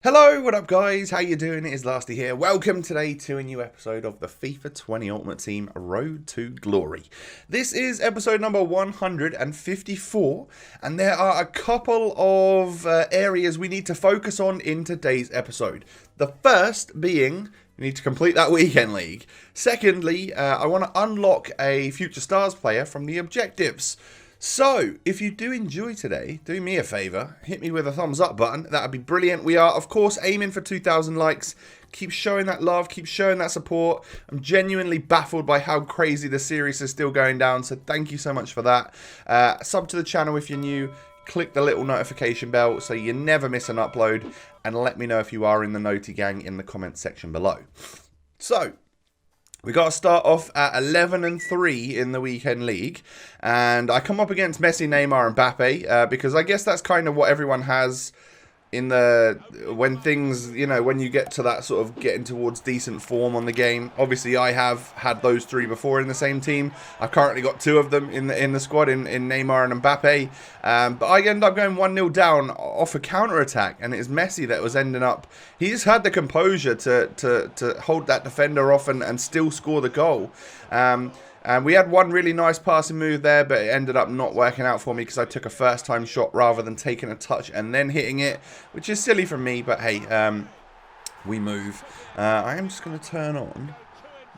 Hello, what up guys? How you doing? It is Lasty here. Welcome today to a new episode of the FIFA 20 Ultimate Team Road to Glory. This is episode number 154, and there are a couple of areas we need to focus on in today's episode. The first being, we need to complete that weekend league. Secondly, I want to unlock a Future Stars player from the objectives. So, if you do enjoy today, do me a favour, hit me with a thumbs up button, that would be brilliant. We are, of course, aiming for 2,000 likes. Keep showing that love, keep showing that support. I'm genuinely baffled by how crazy the series is still going down, so thank you so much for that. Sub to the channel if you're new, click the little notification bell so you never miss an upload, and let me know if you are in the Noti gang in the comments section below. So, we got to start off at 11-3 in the weekend league, and I come up against Messi, Neymar, and Mbappe because I guess that's kind of what everyone has in the when things, you know, when you get to that sort of getting towards decent form on the game. Obviously, I have had those three before in the same team. I've currently got two of them in the squad in Neymar and Mbappe, but I end up going 1-0 down off a counter attack, and it's Messi that was ending up. He's had the composure to hold that defender off and still score the goal. And we had one really nice passing move there, but it ended up not working out for me because I took a first-time shot rather than taking a touch and then hitting it, which is silly from me, but hey, we move. I am just going to turn on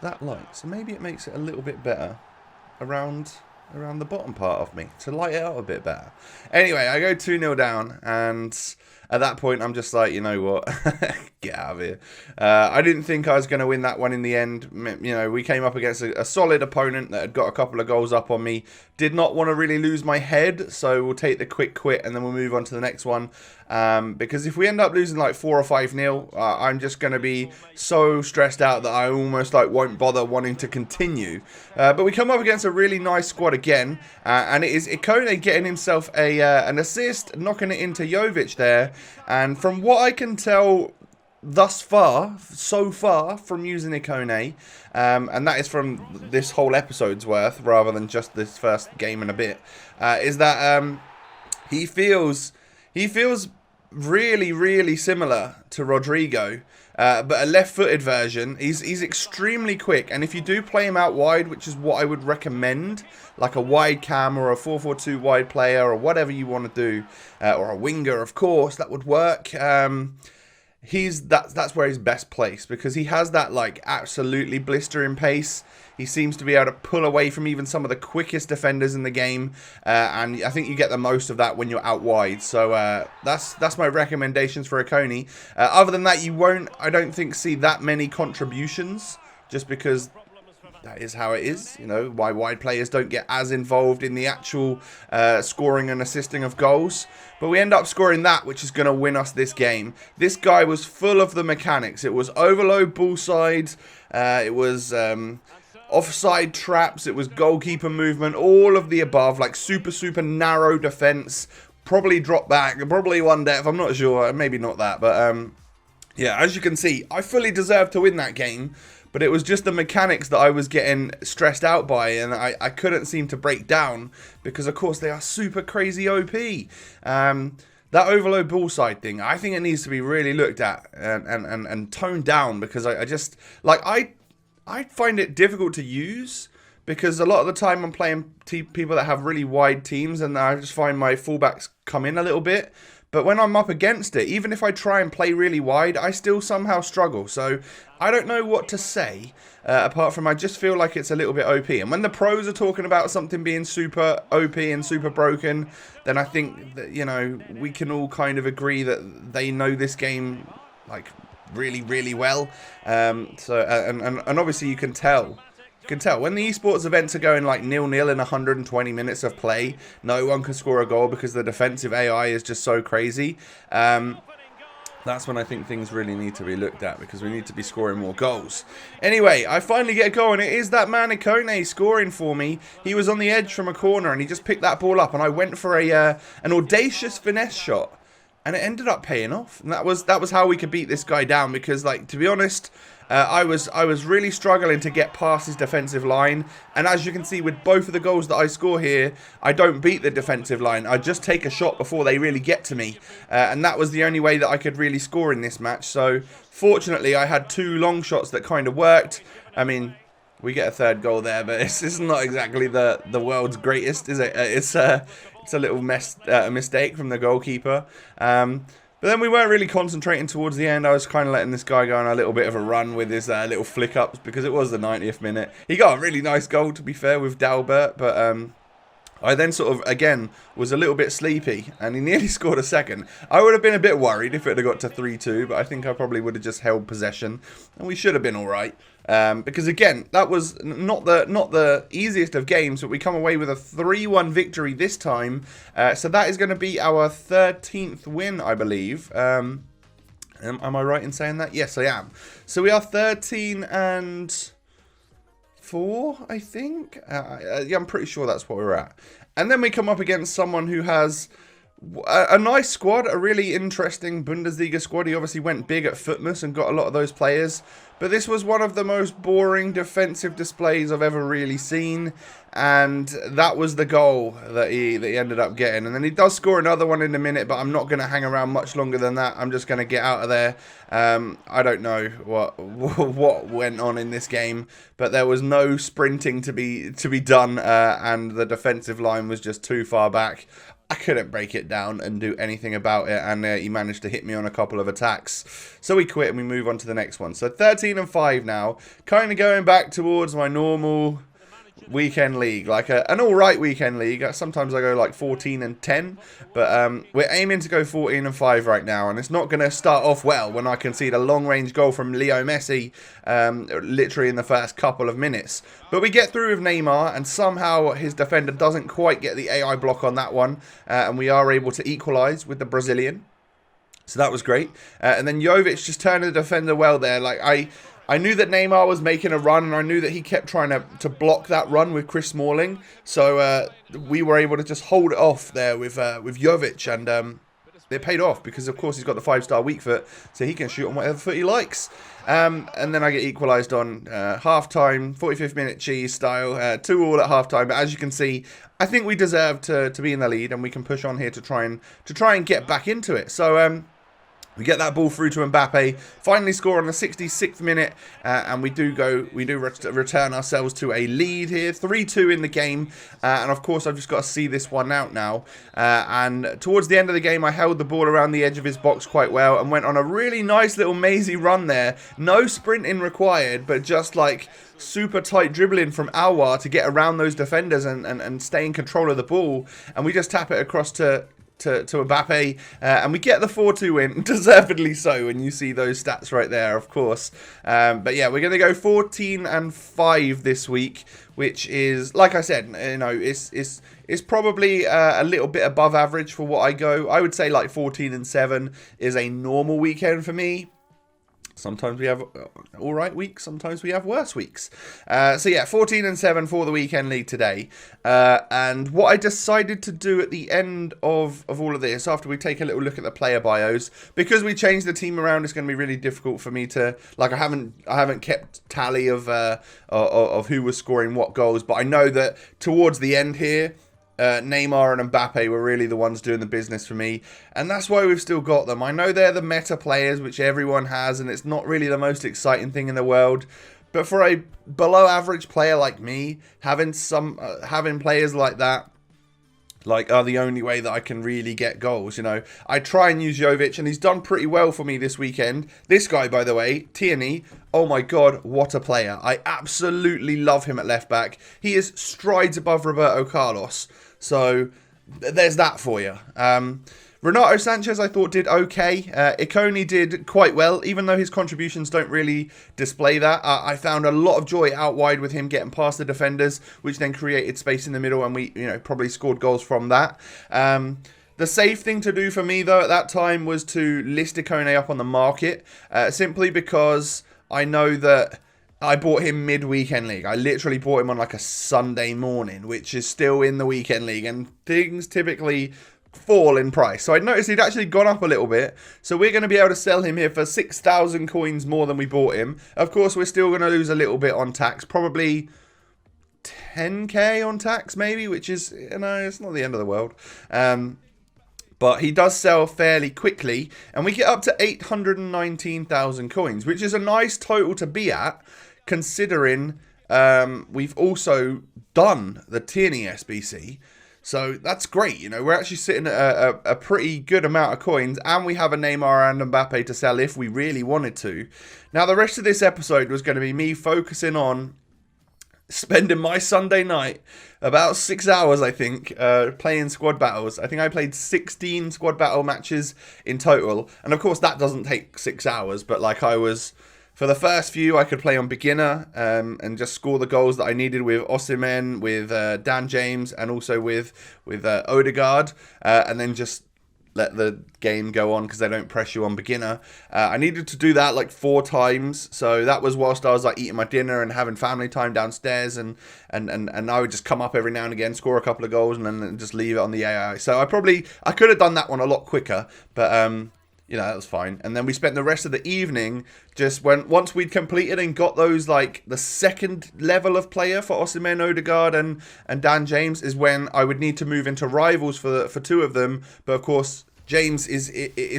that light, so maybe it makes it a little bit better around the bottom part of me to light it up a bit better. Anyway, I go 2-0 down, and at that point, I'm just like, you know what, get out of here. I didn't think I was going to win that one in the end. You know, we came up against a solid opponent that had got a couple of goals up on me. Did not want to really lose my head, so we'll take the quick quit and then we'll move on to the next one. Because if we end up losing like 4 or 5-0, I'm just going to be so stressed out that I almost like won't bother wanting to continue. But we come up against a really nice squad again, and it is Ikon getting himself an assist, knocking it into Jovic there. And from what I can tell so far from using Ikon, and that is from this whole episode's worth rather than just this first game and a bit, is that he feels really, really similar to Rodrigo, but a left-footed version. He's extremely quick, and if you do play him out wide, which is what I would recommend, like a wide cam or a 4-4-2 wide player or whatever you want to do, or a winger, of course, that would work. That's where he's best placed, because he has that like absolutely blistering pace. He seems to be able to pull away from even some of the quickest defenders in the game, and I think you get the most of that when you're out wide. So that's my recommendations for Ikon. Other than that, you won't, I don't think, see that many contributions, just because that is how it is. You know, why wide players don't get as involved in the actual scoring and assisting of goals. But we end up scoring that, which is going to win us this game. This guy was full of the mechanics. It was overload ball sides. It was offside traps. It was goalkeeper movement. All of the above. Like super narrow defense. Probably drop back. Probably one depth. I'm not sure. Maybe not that. But yeah, as you can see, I fully deserved to win that game. But it was just the mechanics that I was getting stressed out by, and I couldn't seem to break down because, of course, they are super crazy OP. That overload ball side thing, I think it needs to be really looked at and toned down, because I just, like, I find it difficult to use, because a lot of the time I'm playing people that have really wide teams, and I just find my fullbacks come in a little bit. But when I'm up against it, even if I try and play really wide, I still somehow struggle. So I don't know what to say, apart from I just feel like it's a little bit OP. And when the pros are talking about something being super OP and super broken, then I think that, you know, we can all kind of agree that they know this game like really, really well. And obviously you can tell. You can tell when the esports events are going like 0-0 in 120 minutes of play, no one can score a goal because the defensive AI is just so crazy. That's when I think things really need to be looked at, because we need to be scoring more goals. Anyway, I finally get a goal, and it is that man Ikon scoring for me. He was on the edge from a corner, and he just picked that ball up, and I went for an audacious finesse shot. and it ended up paying off. And that was how we could beat this guy down, because, like, to be honest, I was really struggling to get past his defensive line. And as you can see with both of the goals that I score here, I don't beat the defensive line. I just take a shot before they really get to me. And that was the only way that I could really score in this match. So fortunately, I had 2 long shots that kind of worked. I mean, we get a 3rd goal there, but it's not exactly the world's greatest, is it? It's a little mistake from the goalkeeper. But then we weren't really concentrating towards the end. I was kind of letting this guy go on a little bit of a run with his little flick-ups, because it was the 90th minute. He got a really nice goal, to be fair, with Dalbert, but I then sort of, again, was a little bit sleepy, and he nearly scored a second. I would have been a bit worried if it had got to 3-2, but I think I probably would have just held possession, and we should have been all right. Because, again, that was not the easiest of games, but we come away with a 3-1 victory this time. So that is going to be our 13th win, I believe. Am I right in saying that? Yes, I am. So we are 13-4, I think. Yeah, I'm pretty sure that's what we're at. And then we come up against someone who has a nice squad, a really interesting Bundesliga squad. He obviously went big at Futmas and got a lot of those players. But this was one of the most boring defensive displays I've ever really seen. And that was the goal that he ended up getting. And then he does score another one in a minute, but I'm not going to hang around much longer than that. I'm just going to get out of there. I don't know what went on in this game, but there was no sprinting to be done, and the defensive line was just too far back. I couldn't break it down and do anything about it, and he managed to hit me on a couple of attacks. So we quit and we move on to the next one. So 13-5 now, kind of going back towards my normal weekend league, like an alright weekend league. Sometimes I go like 14-10, but we're aiming to go 14-5 right now, and it's not going to start off well when I concede a long-range goal from Leo Messi literally in the first couple of minutes. But we get through with Neymar, and somehow his defender doesn't quite get the AI block on that one, and we are able to equalise with the Brazilian. So that was great. And then Jovic just turned the defender well there. Like, I knew that Neymar was making a run, and I knew that he kept trying to block that run with Chris Smalling. So we were able to just hold it off there with Jovic, and it paid off because, of course, he's got the 5-star weak foot, so he can shoot on whatever foot he likes. And then I get equalised on half-time, 45th minute cheese style, 2-2 at half-time. But as you can see, I think we deserve to be in the lead, and we can push on here to try and get back into it. So we get that ball through to Mbappe, finally score on the 66th minute, and we do return ourselves to a lead here, 3-2 in the game, and of course I've just got to see this one out now, and towards the end of the game I held the ball around the edge of his box quite well, and went on a really nice little mazy run there, no sprinting required, but just like super tight dribbling from Alwar to get around those defenders and stay in control of the ball, and we just tap it across to Mbappe, and we get the 4-2 win, deservedly so, when you see those stats right there, of course. But yeah, we're going to go 14-5 this week, which is, like I said, you know, it's probably a little bit above average for what I go. I would say like 14-7 is a normal weekend for me. Sometimes we have all right weeks, sometimes we have worse weeks. So yeah, 14-7 for the weekend league today. And what I decided to do at the end of all of this, after we take a little look at the player bios, because we changed the team around, it's going to be really difficult for me to, like, I haven't kept tally of who was scoring what goals, but I know that towards the end here, Neymar and Mbappe were really the ones doing the business for me, and that's why we've still got them. I know they're the meta players, which everyone has, and it's not really the most exciting thing in the world, but for a below average player like me, having players like that, like, are the only way that I can really get goals, you know. I try and use Jovic, and he's done pretty well for me this weekend. This guy, by the way, Tierney, oh my god, what a player. I absolutely love him at left back. He is strides above Roberto Carlos. So there's that for you. Renato Sanchez, I thought, did okay. Ikon did quite well, even though his contributions don't really display that. I found a lot of joy out wide with him getting past the defenders, which then created space in the middle, and we, you know, probably scored goals from that. The safe thing to do for me, though, at that time was to list Ikon up on the market, simply because I know that I bought him mid-weekend league. I literally bought him on like a Sunday morning, which is still in the weekend league, and things typically fall in price. So I noticed he'd actually gone up a little bit. So we're going to be able to sell him here for 6,000 coins more than we bought him. Of course, we're still going to lose a little bit on tax. Probably 10k on tax, maybe, which is, it's not the end of the world. But he does sell fairly quickly. And we get up to 819,000 coins, which is a nice total to be at, considering we've also done the Tierney SBC. So that's great. We're actually sitting at a pretty good amount of coins, and we have a Neymar and Mbappe to sell if we really wanted to. Now, the rest of this episode was going to be me focusing on spending my Sunday night, about 6 hours, I think, playing squad battles. I think I played 16 squad battle matches in total. And of course, that doesn't take 6 hours, but for the first few, I could play on beginner and just score the goals that I needed with Osimhen, with Dan James, and also with Odegaard, and then just let the game go on because they don't press you on beginner. I needed to do that like 4 times, so that was whilst I was like eating my dinner and having family time downstairs, and I would just come up every now and again, score a couple of goals, and then just leave it on the AI. So I could have done that one a lot quicker, but that was fine. And then we spent the rest of the evening once we'd completed and got those, like, the second level of player for Osimhen, Odegaard, and Dan James is when I would need to move into rivals for 2 of them. But of course, James is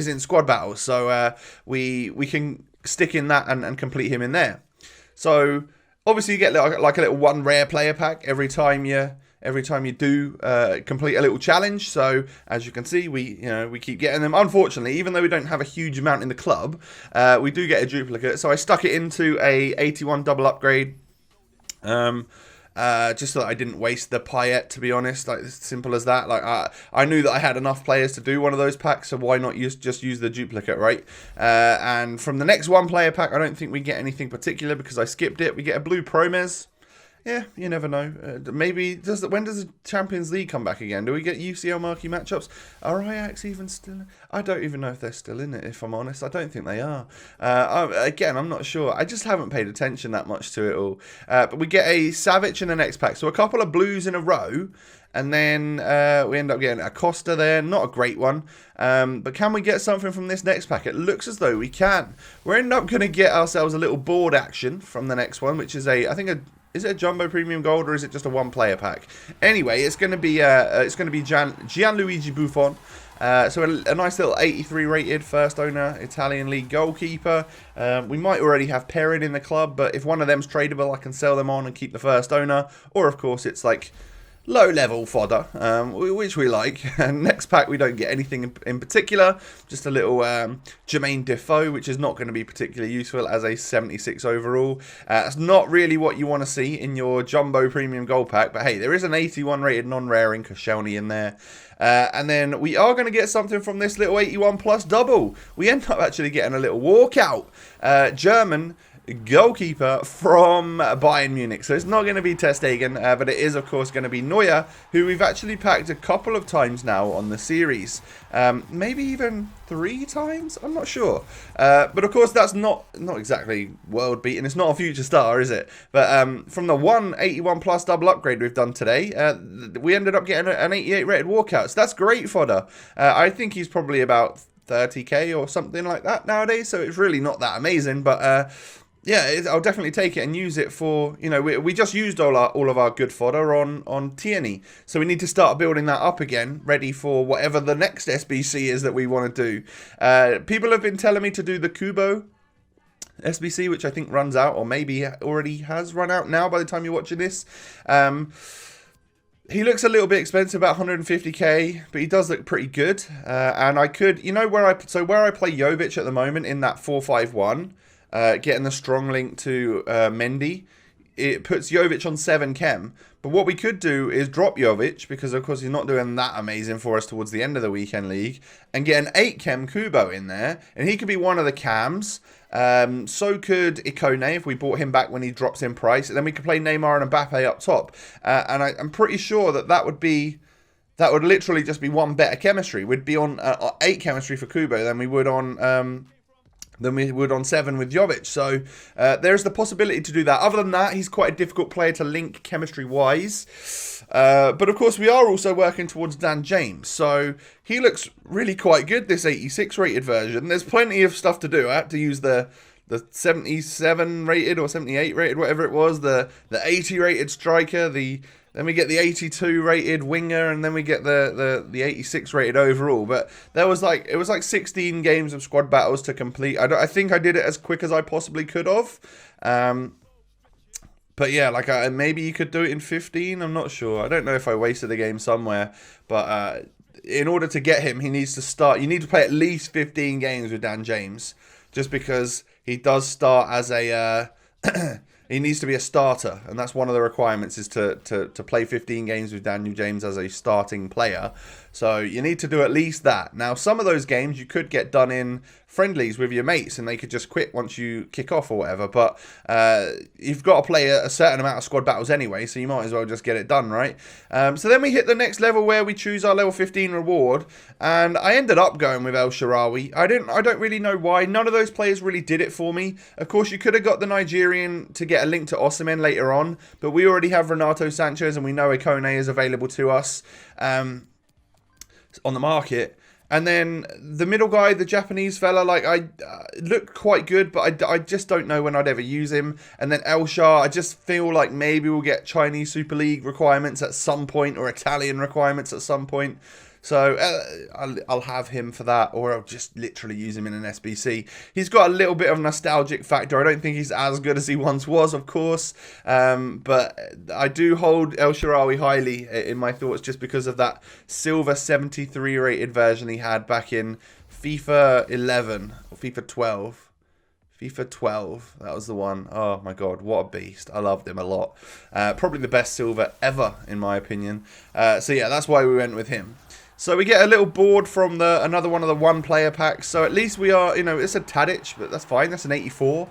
in squad battles, so we can stick in that and complete him in there. So obviously you get like a little 1 rare player pack every time you do complete a little challenge. So as you can see, we keep getting them. Unfortunately, even though we don't have a huge amount in the club, we do get a duplicate. So I stuck it into a 81 double upgrade, just so that I didn't waste the Payet, to be honest. Like, as simple as that. Like, I knew that I had enough players to do one of those packs, so why not just use the duplicate, right? And from the next 1 player pack, I don't think we get anything particular because I skipped it. We get a blue Promes. Yeah, you never know. Maybe when does the Champions League come back again? Do we get UCL marquee matchups? Are Ajax even still? I don't even know if they're still in it, if I'm honest. I don't think they are. Again, I'm not sure. I just haven't paid attention that much to it all. But we get a Savic in the next pack. So a couple of blues in a row. And then we end up getting a Costa there. Not a great one. But can we get something from this next pack? It looks as though we can. We're end up going to get ourselves a little board action from the next one, which is is it a Jumbo Premium Gold, or is it just a 1-player pack? Anyway, it's going to be Gianluigi Buffon. So a nice little 83 rated first owner Italian league goalkeeper. We might already have Perrin in the club, but if one of them's tradable, I can sell them on and keep the first owner. Or of course, it's like low-level fodder, which we like. And next pack, we don't get anything in particular. Just a little Jermaine Defoe, which is not going to be particularly useful as a 76 overall. That's not really what you want to see in your Jumbo Premium Gold pack. But hey, there is an 81 rated non-rare in Koscielny in there. And then we are going to get something from this little 81 plus double. We end up actually getting a little walkout. German goalkeeper from Bayern Munich. So it's not going to be Ter Stegen, but it is of course going to be Neuer, who we've actually packed a couple of times now on the series. Maybe even 3 times? I'm not sure. But of course that's not exactly world beating. It's not a future star, is it? But from the 181 plus double upgrade we've done today, we ended up getting an 88 rated walkout. So that's great fodder. I think he's probably about 30k or something like that nowadays. So it's really not that amazing, but yeah, I'll definitely take it and use it for, we just used all of our good fodder on Tierney. So we need to start building that up again, ready for whatever the next SBC is that we want to do. People have been telling me to do the Kubo SBC, which I think runs out, or maybe already has run out now by the time you're watching this. He looks a little bit expensive, about 150k, but he does look pretty good. And I could, where I play Jovic at the moment in that 4-5-1, getting the strong link to Mendy, it puts Jovic on 7 chem. But what we could do is drop Jovic, because of course he's not doing that amazing for us towards the end of the weekend league, and get an 8 chem Kubo in there, and he could be one of the cams. So could Ikon if we bought him back when he drops in price, and then we could play Neymar and Mbappe up top. And I'm pretty sure that would literally just be one better chemistry. We'd be on 8 chemistry for Kubo than we would on than we would on 7 with Jovic. So there's the possibility to do that. Other than that, he's quite a difficult player to link chemistry-wise. But of course, we are also working towards Dan James. So he looks really quite good, this 86 rated version. There's plenty of stuff to do. I had to use the 77 rated or 78 rated, whatever it was, the 80 rated striker, then we get the 82 rated winger, and then we get the 86 rated overall. But it was like 16 games of squad battles to complete. I think I did it as quick as I possibly could have. But yeah, like maybe you could do it in 15. I'm not sure. I don't know if I wasted the game somewhere. But in order to get him, he needs to start. You need to play at least 15 games with Dan James, just because he does start as a. He needs to be a starter, and that's one of the requirements, is to play 15 games with Daniel James as a starting player. So you need to do at least that. Now, some of those games you could get done in friendlies with your mates, and they could just quit once you kick off or whatever. But you've got to play a certain amount of squad battles anyway, so you might as well just get it done, right? So then we hit the next level where we choose our level 15 reward, and I ended up going with El Shaarawy. I don't really know why. None of those players really did it for me. Of course, you could have got the Nigerian to get a link to Osimhen later on, but we already have Renato Sanchez, and we know Ikon is available to us on the market. And then the middle guy, the Japanese fella, like I looked quite good, but I just don't know when I'd ever use him. And then El Shah, I just feel like maybe we'll get Chinese Super League requirements at some point, or Italian requirements at some point. So I'll have him for that, or I'll just literally use him in an SBC. He's got a little bit of nostalgic factor. I don't think he's as good as he once was, of course. But I do hold El Shaarawy highly in my thoughts, just because of that silver 73 rated version he had back in FIFA 11 or FIFA 12. FIFA 12, that was the one. Oh my god, what a beast. I loved him a lot. Probably the best silver ever, in my opinion. So yeah, that's why we went with him. So we get a little board from another one of the one-player packs. So at least we are, it's a Tadic, but that's fine. That's an 84.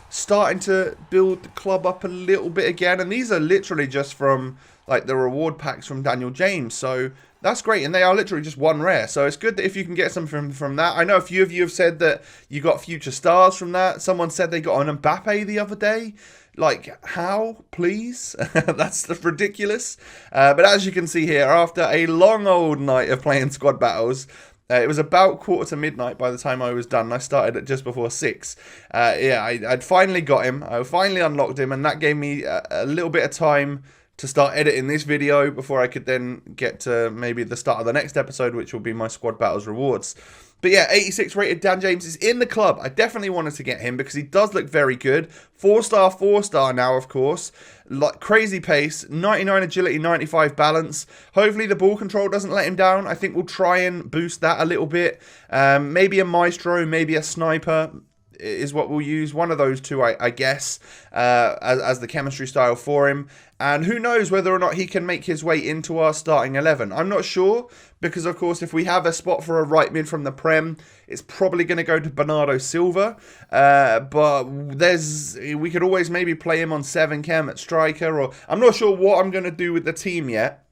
Starting to build the club up a little bit again. And these are literally just from, like, the reward packs from Daniel James. So that's great. And they are literally just one rare. So it's good that if you can get some from that. I know a few of you have said that you got Future Stars from that. Someone said they got an Mbappe the other day. Like, how? Please? That's ridiculous. But as you can see here, after a long old night of playing squad battles, it was about 1:45 by the time I was done. I started at just before 6. I'd finally got him. I finally unlocked him, and that gave me a little bit of time to start editing this video before I could then get to maybe the start of the next episode, which will be my squad battles rewards. But yeah, 86 rated Dan James is in the club. I definitely wanted to get him because he does look very good. 4-star now, of course. Like, crazy pace, 99 agility, 95 balance. Hopefully the ball control doesn't let him down. I think we'll try and boost that a little bit. Maybe a maestro, maybe a sniper is what we'll use. One of those two, I guess, as the chemistry style for him. And who knows whether or not he can make his way into our starting 11. I'm not sure, because, of course, if we have a spot for a right mid from the Prem, it's probably going to go to Bernardo Silva. But we could always maybe play him on 7 chem at striker. Or I'm not sure what I'm going to do with the team yet.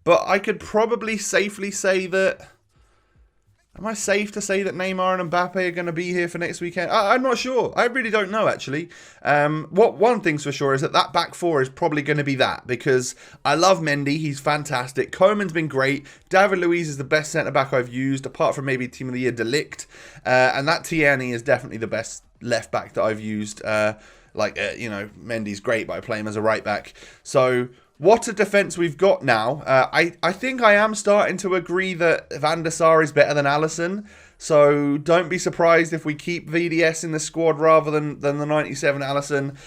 But I could probably safely say that... Am I safe to say that Neymar and Mbappe are going to be here for next weekend? I'm not sure. I really don't know, actually. One thing's for sure is that back four is probably going to be that, because I love Mendy. He's fantastic. Koeman's been great. David Luiz is the best centre-back I've used, apart from maybe Team of the Year De Ligt. And that Tierney is definitely the best left-back that I've used. Mendy's great, but I play him as a right-back. So... what a defence we've got now. I think I am starting to agree that Van der Sar is better than Alisson. So don't be surprised if we keep VDS in the squad rather than the 97 Alisson.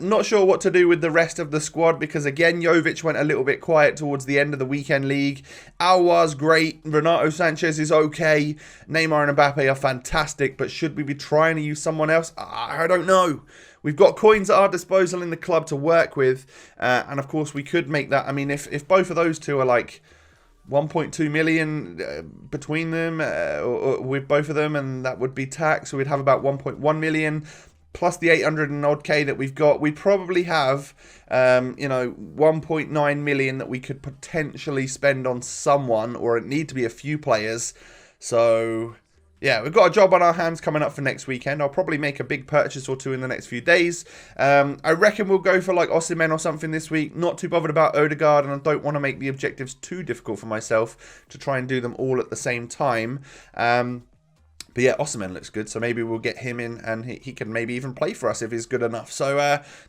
Not sure what to do with the rest of the squad, because again, Jovic went a little bit quiet towards the end of the weekend league. Aouar's great. Renato Sanchez is okay. Neymar and Mbappe are fantastic. But should we be trying to use someone else? I don't know. We've got coins at our disposal in the club to work with. And of course, we could make that. I mean, if both of those two are like 1.2 million between them, or with both of them, and that would be tax. So we'd have about 1.1 million plus the 800 and odd K that we've got. We'd probably have, 1.9 million that we could potentially spend on someone, or it need to be a few players. So... yeah, we've got a job on our hands coming up for next weekend. I'll probably make a big purchase or two in the next few days. I reckon we'll go for like Osimhen or something this week. Not too bothered about Odegaard, and I don't want to make the objectives too difficult for myself to try and do them all at the same time. But yeah, Osimhen looks good, so maybe we'll get him in and he can maybe even play for us if he's good enough. So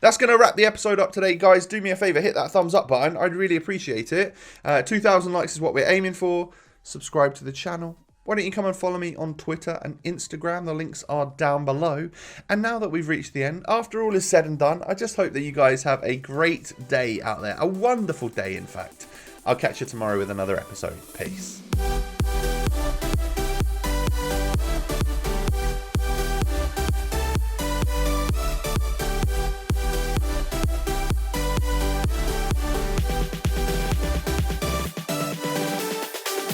that's going to wrap the episode up today, guys. Do me a favour, hit that thumbs up button. I'd really appreciate it. 2,000 likes is what we're aiming for. Subscribe to the channel. Why don't you come and follow me on Twitter and Instagram? The links are down below. And now that we've reached the end, after all is said and done, I just hope that you guys have a great day out there. A wonderful day, in fact. I'll catch you tomorrow with another episode. Peace.